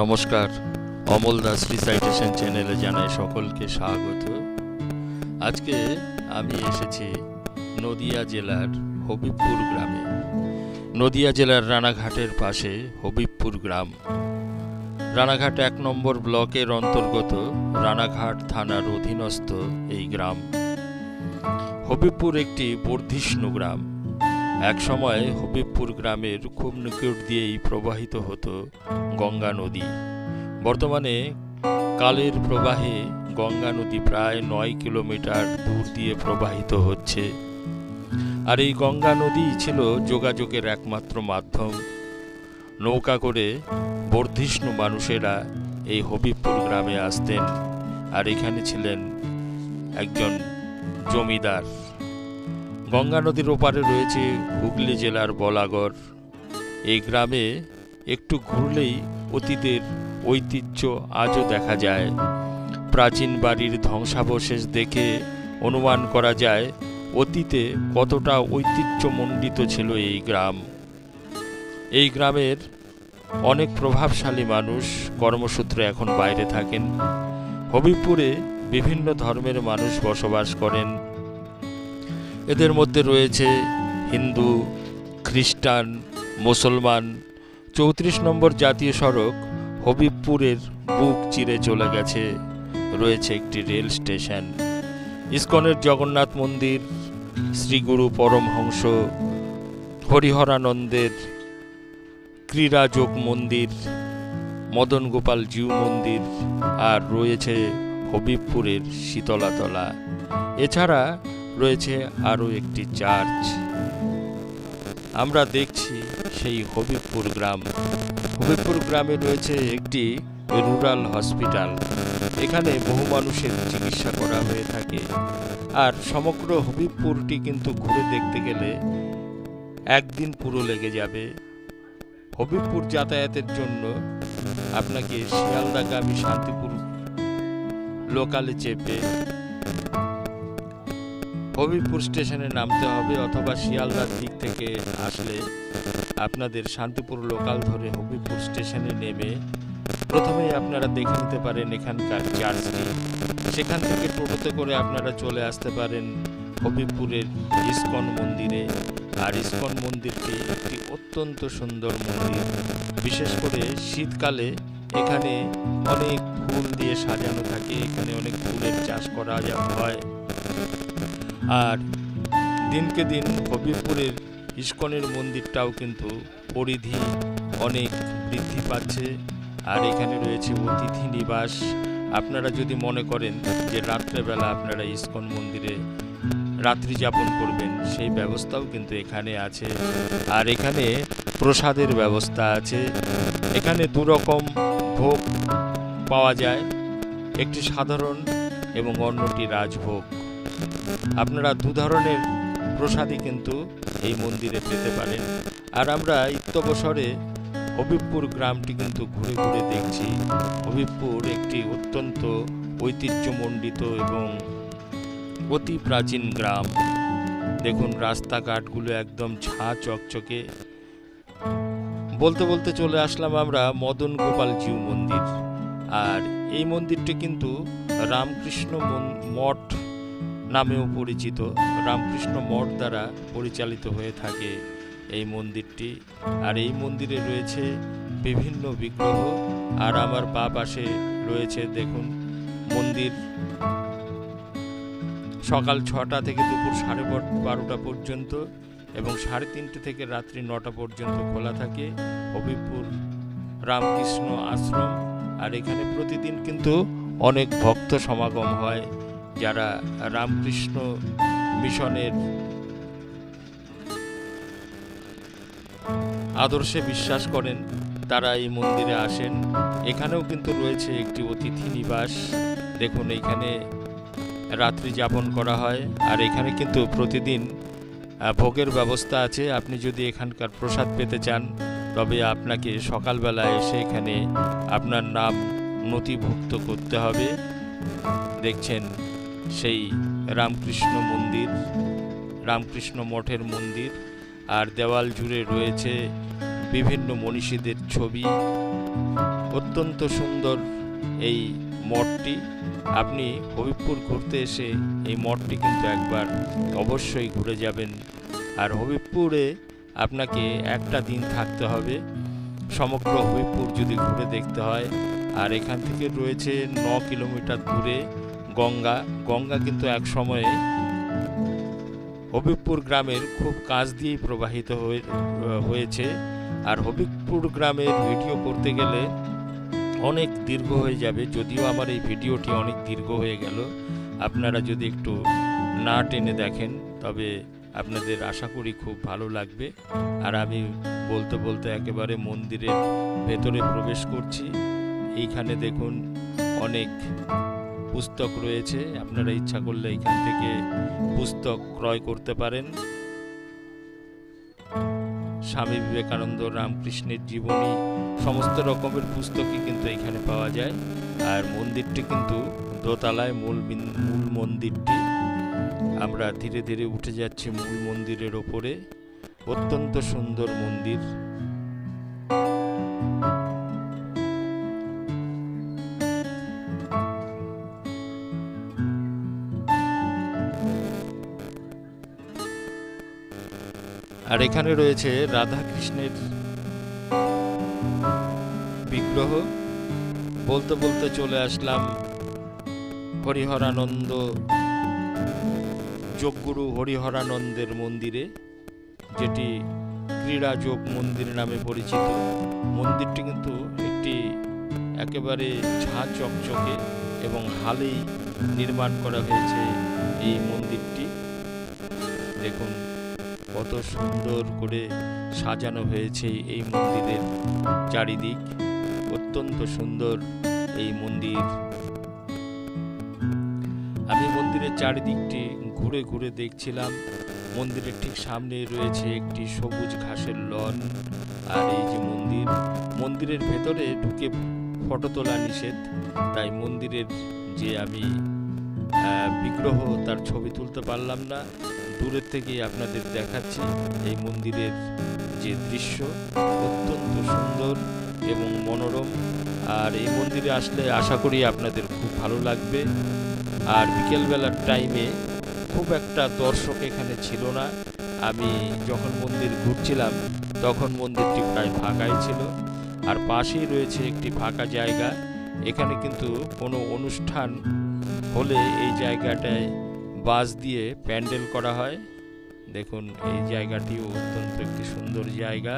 নমস্কার, অমল দাস রিসাইটেশন চ্যানেলে জানাই সকলকে স্বাগত। আজকে আমি এসেছি নদিয়া জেলার হবিবপুর গ্রামে। নদিয়া জেলার রানাঘাটের পাশে হবিবপুর গ্রাম। রানাঘাট ১ নম্বর ব্লকের অন্তর্গত রানাঘাট থানার অধীনস্থ এই গ্রাম। হবিবপুর একটি বর্ধিষ্ণু গ্রাম। এক সময় হবিবপুর গ্রামের খুব নিকট দিয়েই প্রবাহিত হতো গঙ্গা নদী। বর্তমানে কালের প্রবাহে গঙ্গা নদী প্রায় ৯ কিলোমিটার দূর দিয়ে প্রবাহিত হচ্ছে। আর এই গঙ্গা নদী ছিল যোগাযোগের একমাত্র মাধ্যম। নৌকা করে বর্ধিষ্ণু মানুষেরা এই হবিবপুর গ্রামে আসতেন, আর এখানে ছিলেন একজন জমিদার। গঙ্গা নদীর ওপারে রয়েছে হুগলি জেলার বলাগড়। এই গ্রামে একটু ঘুরলেই অতীতের ঐতিহ্য আজও দেখা যায়। প্রাচীন বাড়ির ধ্বংসাবশেষ দেখে অনুমান করা যায় অতীতে কতটা ঐতিহ্যমণ্ডিত ছিল এই গ্রাম। এই গ্রামের অনেক প্রভাবশালী মানুষ কর্মসূত্রে এখন বাইরে থাকেন। হবিবপুরে বিভিন্ন ধর্মের মানুষ বসবাস করেন। এদের মধ্যে রয়েছে হিন্দু, খ্রিস্টান, মুসলমান। ৩৪ নম্বর জাতীয় সড়ক হবিবপুরের বুক চিরে চলে গেছে। রয়েছে একটি রেল স্টেশন। ইসকনের জগন্নাথ মন্দির, শ্রীগুরু পরমহংস হরিহরানন্দের ক্রীড়াযোগ মন্দির, মদন গোপাল জিউ মন্দির, আর রয়েছে হবিবপুরের শীতলাতলা। এছাড়া রয়েছে আরও একটি চার্চ। আমরা দেখছি সেই হবিবপুর গ্রাম। হবিবপুর গ্রামে রয়েছে একটি রুরাল হসপিটাল। এখানে বহু মানুষের চিকিৎসা করা হয়ে থাকে। আর সমগ্র হবিবপুরটি কিন্তু ঘুরে দেখতে গেলে একদিন পুরো লেগে যাবে। হবিবপুর যাতায়াতের জন্য আপনাকে শিয়ালদাগামী শান্তিপুর লোকালে চেপে হবিবপুর স্টেশনে নামতে হবে, অথবা শিয়ালদার দিক থেকে আসলে আপনাদের শান্তিপুর লোকাল ধরে হবিবপুর স্টেশনে নেমে প্রথমেই আপনারা দেখে নিতে পারেন এখানকার চার্চটি। সেখান থেকে টোটোতে করে আপনারা চলে আসতে পারেন হবিবপুরের ইসকন মন্দিরে। আর ইসকন মন্দিরটি একটি অত্যন্ত সুন্দর মন্দির। বিশেষ করে শীতকালে এখানে অনেক ফুল দিয়ে সাজানো থাকে। এখানে অনেক ফুলের চাষ করা হয়। আর দিনকে দিন হবিবপুরের ইসকনের মন্দিরটাও কিন্তু পরিধি অনেক বৃদ্ধি পাচ্ছে। আর এখানে রয়েছে অতিথি নিবাস। আপনারা যদি মনে করেন যে রাত্রেবেলা আপনারা ইসকন মন্দিরে রাত্রি যাপন করবেন, সেই ব্যবস্থাও কিন্তু এখানে আছে। আর এখানে প্রসাদের ব্যবস্থা আছে। এখানে দুরকম ভোগ পাওয়া যায়, একটি সাধারণ এবং অন্যটি রাজভোগ। আপনারা দু ধরনের প্রসাদই কিন্তু এই মন্দিরে পেতে পারেন। আর আমরা ইত্যবসরে হবিবপুর গ্রামটি কিন্তু ঘুরে ঘুরে দেখছি। হবিবপুর একটি অত্যন্ত ঐতিহ্যমণ্ডিত এবং অতি প্রাচীন গ্রাম। দেখুন রাস্তাঘাটগুলো একদম ঝাঁ চকচকে। বলতে বলতে চলে আসলাম আমরা মদন গোপাল জিউ মন্দির। আর এই মন্দিরটি কিন্তু রামকৃষ্ণ মঠ নামেও পরিচিত। রামকৃষ্ণ মঠ দ্বারা পরিচালিত হয়ে থাকে এই মন্দিরটি। আর এই মন্দিরে রয়েছে বিভিন্ন বিগ্রহ। আর আমার বাঁ পাশে রয়েছে দেখুন মন্দির সকাল ৬টা থেকে দুপুর 12:30 পর্যন্ত এবং 3:30 থেকে রাত্রি 9টা পর্যন্ত খোলা থাকে হবিবপুর রামকৃষ্ণ আশ্রম। আর এখানে প্রতিদিন কিন্তু অনেক ভক্ত সমাগম হয়। যারা রামকৃষ্ণ মিশনের আদর্শে বিশ্বাস করেন তারা এই মন্দিরে আসেন। এখানেও কিন্তু রয়েছে একটি অতিথি নিবাস। দেখুন এইখানে রাত্রি যাপন করা হয়। আর এখানে কিন্তু প্রতিদিন ভোগের ব্যবস্থা আছে। আপনি যদি এখানকার প্রসাদ পেতে চান তবে আপনাকে সকালবেলা এসে এখানে আপনার নাম নথিভুক্ত করতে হবে। দেখছেন সেই রামকৃষ্ণ মন্দির, রামকৃষ্ণ মঠের মন্দির। আর দেওয়াল জুড়ে রয়েছে বিভিন্ন মনীষীদের ছবি। অত্যন্ত সুন্দর এই মঠটি। আপনি হবিবপুর ঘুরতে এসে এই মঠটি কিন্তু একবার অবশ্যই ঘুরে যাবেন। আর হবিবপুরে আপনাকে একটা দিন থাকতে হবে সমগ্র হবিবপুর যদি ঘুরে দেখতে হয়। আর এখান থেকে রয়েছে 9 কিলোমিটার দূরে গঙ্গা। গঙ্গা কিন্তু এক সময়ে হবিবপুর গ্রামের খুব কাছ দিয়েই প্রবাহিত হয়েছে। আর হবিবপুর গ্রামের ভিডিও করতে গেলে অনেক দীর্ঘ হয়ে যাবে, যদিও আমার এই ভিডিওটি অনেক দীর্ঘ হয়ে গেল। আপনারা যদি একটু না টেনে দেখেন তবে আপনাদের আশা করি খুব ভালো লাগবে। আর আমি বলতে বলতে একেবারে মন্দিরের ভেতরে প্রবেশ করছি। এইখানে দেখুন অনেক পুস্তক রয়েছে, আপনারা ইচ্ছা করলে এখান থেকে পুস্তক ক্রয় করতে পারেন। স্বামী বিবেকানন্দ, রামকৃষ্ণের জীবনী, সমস্ত রকমের পুস্তকই কিন্তু এখানে পাওয়া যায়। আর মন্দিরটি কিন্তু দোতলায়, মূল মন্দিরটি। আমরা ধীরে ধীরে উঠে যাচ্ছি মূল মন্দিরের ওপরে। অত্যন্ত সুন্দর মন্দির। আর এখানে রয়েছে রাধা কৃষ্ণের বিগ্রহ। বলতে বলতে চলে আসলাম হরিহরানন্দ, যোগগুরু হরিহরানন্দের মন্দিরে, যেটি ক্রীড়া যোগ মন্দির নামে পরিচিত। মন্দিরটি কিন্তু একটি একেবারে ঝাঁ চকচকে এবং হালেই নির্মাণ করা হয়েছে এই মন্দিরটি। দেখুন কত সুন্দর করে সাজানো হয়েছে এই মন্দিরের চারিদিক। অত্যন্ত সুন্দর এই মন্দির। আমি মন্দিরের চারিদিকটি ঘুরে ঘুরে দেখছিলাম। মন্দিরের ঠিক সামনে রয়েছে একটি সবুজ ঘাসের লন। আর এই যে মন্দিরের ভেতরে ঢুকে ফটো তোলা নিষেধ, তাই মন্দিরের যে আমি বিগ্রহ তার ছবি তুলতে পারলাম না। দূরের থেকেই আপনাদের দেখাচ্ছি এই মন্দিরের যে দৃশ্য, অত্যন্ত সুন্দর এবং মনোরম। আর এই মন্দিরে আসলে আশা করি আপনাদের খুব ভালো লাগবে। আর বিকেলবেলার টাইমে খুব একটা দর্শক এখানে ছিল না। আমি যখন মন্দির ঘুরছিলাম তখন মন্দিরটি প্রায় ফাঁকাই ছিল। আর পাশেই রয়েছে একটি ফাঁকা জায়গা। এখানে কিন্তু কোনো অনুষ্ঠান হলে এই জায়গাটায় বাঁশ দিয়ে প্যান্ডেল করা হয়। দেখুন এই জায়গাটিও অত্যন্ত একটি সুন্দর জায়গা।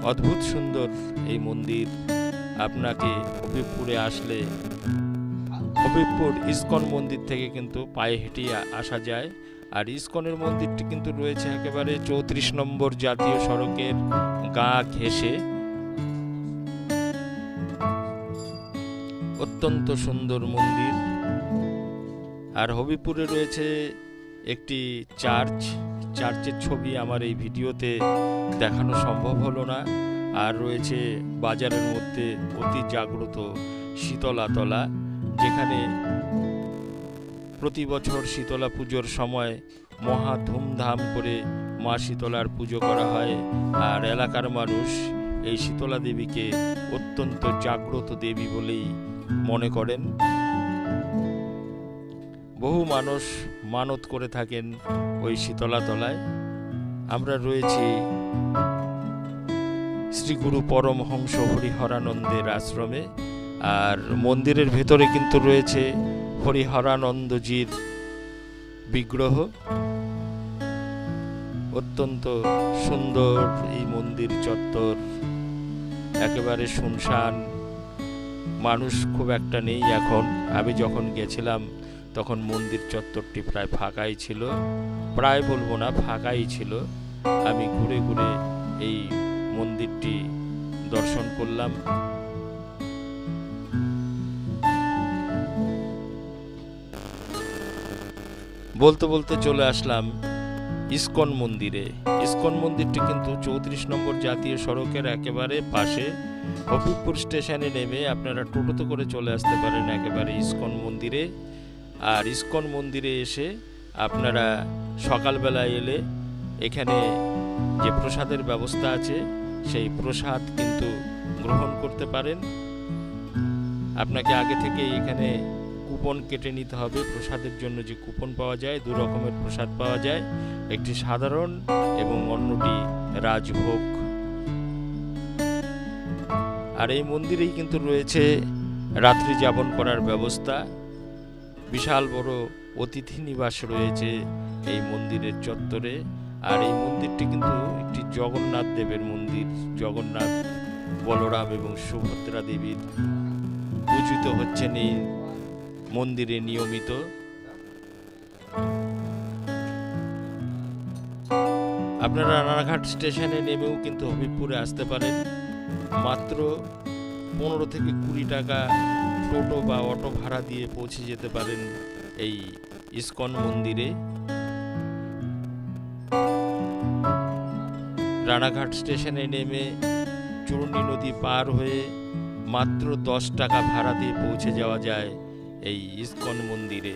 অদ্ভুত সুন্দর এই মন্দির। আপনাকে হবিবপুরে আসলে হবিবপুর ইস্কন মন্দির থেকে কিন্তু পায়ে হেঁটে আসা যায়। আর ইস্কনের মন্দিরটি কিন্তু রয়েছে একেবারে 34 নম্বর জাতীয় সড়কের গা ঘেঁষে। অত্যন্ত সুন্দর মন্দির। আর হবিবপুরে রয়েছে একটি চার্চের ছবি আমার এই ভিডিওতে দেখানো সম্ভব হলো না। আর রয়েছে বাজারের মধ্যে অতি জাগ্রত শীতলাতলা, যেখানে প্রতি বছর শীতলা পুজোর সময় মহা ধুমধাম করে মা শীতলার পুজো করা হয়। আর এলাকার মানুষ এই শীতলা দেবীকে অত্যন্ত জাগ্রত দেবী বলেই মনে করেন। বহু মানুষ মানত করে থাকেন ওই শীতলা তলায়। আমরা রয়েছি শ্রী গুরু পরমহংস হরিহরানন্দের আশ্রমে। আর মন্দিরের ভেতরে কিন্তু রয়েছে হরিহরানন্দজির বিগ্রহ। অত্যন্ত সুন্দর এই মন্দির চত্বর। একেবারে শুনশান, মানুষ খুব একটা নেই এখন। আমি যখন গেছিলাম তখন মন্দির চত্বরটি প্রায় ফাঁকাই ছিল, প্রায় বলবো না, ফাঁকাই ছিল। আমি ঘুরে ঘুরে এই মন্দিরটি দর্শন করলাম। বলতে বলতে চলে আসলাম ইস্কন মন্দিরে। ইস্কন মন্দিরটি কিন্তু 34 নম্বর জাতীয় সড়কের একেবারে পাশে। হবিবপুর স্টেশনে নেমে আপনারা টোটোতে করে চলে আসতে পারেন একেবারে ইস্কন মন্দিরে। আর ইস্কন মন্দিরে এসে আপনারা সকালবেলায় এলে এখানে যে প্রসাদের ব্যবস্থা আছে সেই প্রসাদ কিন্তু গ্রহণ করতে করতে পারেন। আপনাকে আগে থেকে এখানে কুপন কেটে নিতে হবে। প্রসাদের জন্য যে কুপন পাওয়া যায়, 2 রকমের প্রসাদ পাওয়া যায়, একটি সাধারণ এবং অন্যটি রাজভোগ। আর এই মন্দিরেই কিন্তু রয়েছে রাত্রি যাপন করার ব্যবস্থা। বিশাল বড় অতিথি নিবাস রয়েছে এই মন্দিরের চত্বরে। আর এই মন্দিরটি কিন্তু একটি জগন্নাথ দেবের মন্দির। জগন্নাথ, বলরাম এবং সুভদ্রা দেবীর পূজিত হচ্ছেন এই মন্দিরে নিয়মিত। আপনারা রানাঘাট স্টেশনে নেমেও কিন্তু হবিবপুরে আসতে পারেন। মাত্র 15 থেকে 20 টাকা টোটো বা অটো ভাড়া দিয়ে পৌঁছে যেতে পারেন এই ইসকন মন্দিরে। রানাঘাট স্টেশনে নেমে চূর্ণী নদী পার হয়ে মাত্র 10 টাকা ভাড়া দিয়ে পৌঁছে যাওয়া যায় এই ইসকন মন্দিরে।